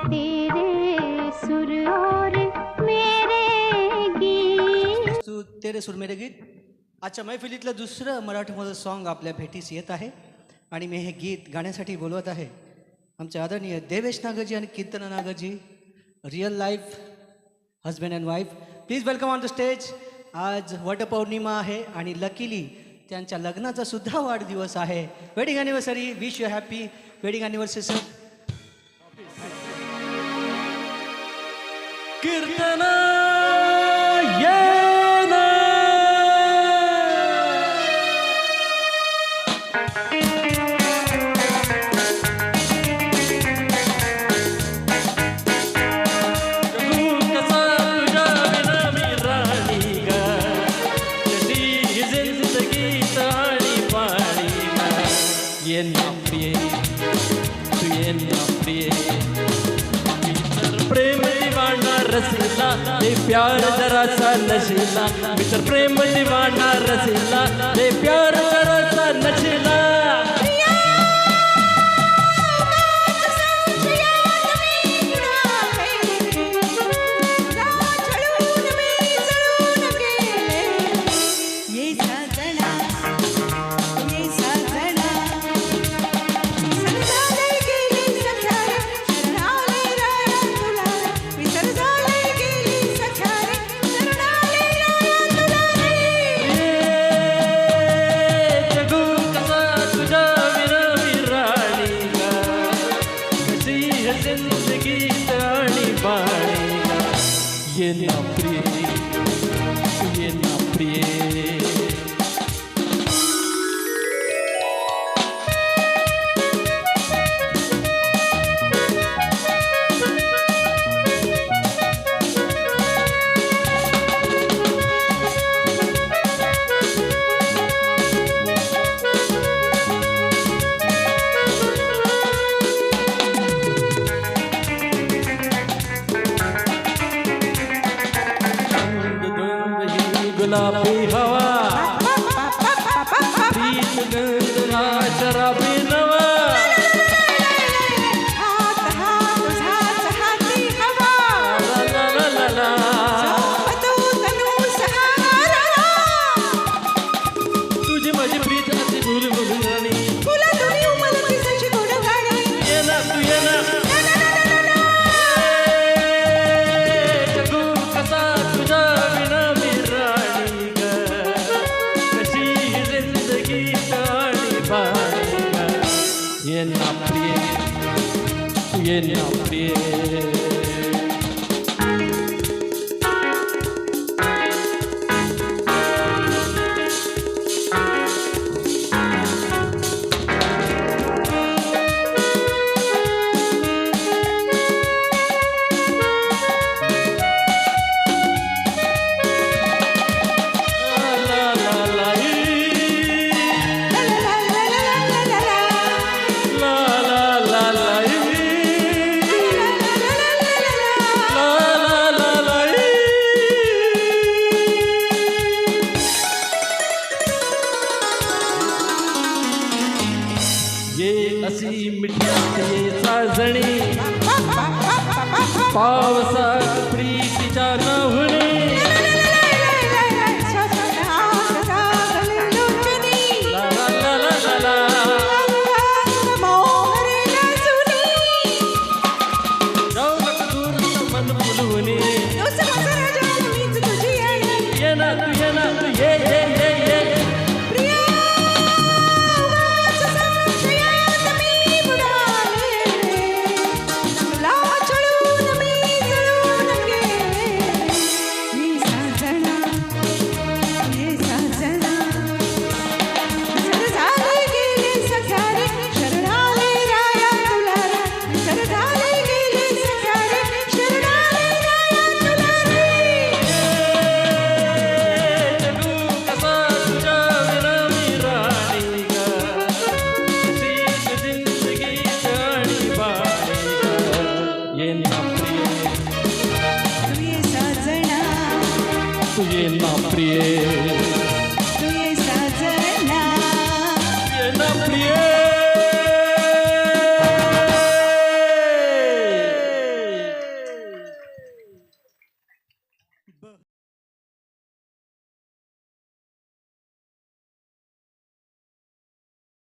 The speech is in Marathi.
तेरे सुर और मेरे गीत. तेरे सुर मेरे गीत. आजच्या मैफिलीतलं दुसरं मराठीमधलं सॉन्ग आपल्या भेटीस येत आहे आणि मी हे गीत गाण्यासाठी बोलवत आहे आमचे आदरणीय देवेश नागरजी आणि Kirtana Nagarji, real life husband and wife. Please welcome on the stage. आज वटपौर्णिमा आहे आणि लकीली त्यांच्या लग्नाचा सुद्धा वाढदिवस आहे. Wedding anniversary. Wish you happy wedding anniversary sir. Kirtana प्रेम दीवाना रसीला ये प्यार जरा सा नशीला. मित्र प्रेम दीवाना रसीला ये प्यार जरा सा नशीला. ये ना प्रिय, ये ना प्रिय. गुलाबी हवा प्रीत गंध हा शराबी नवा. तुझी माझी प्रीत अशी भुलभुल राणी. ये ना तू ये ना. ये ना प्रिय, ये ना प्रिय. ये असी मिठास ये साजणी पावसात प्रीतीच्या नवणी. जाऊ नका दूर मन फुलवणी. ये ना तू ये ना तू ये ये ये ये. ये ना प्रिय.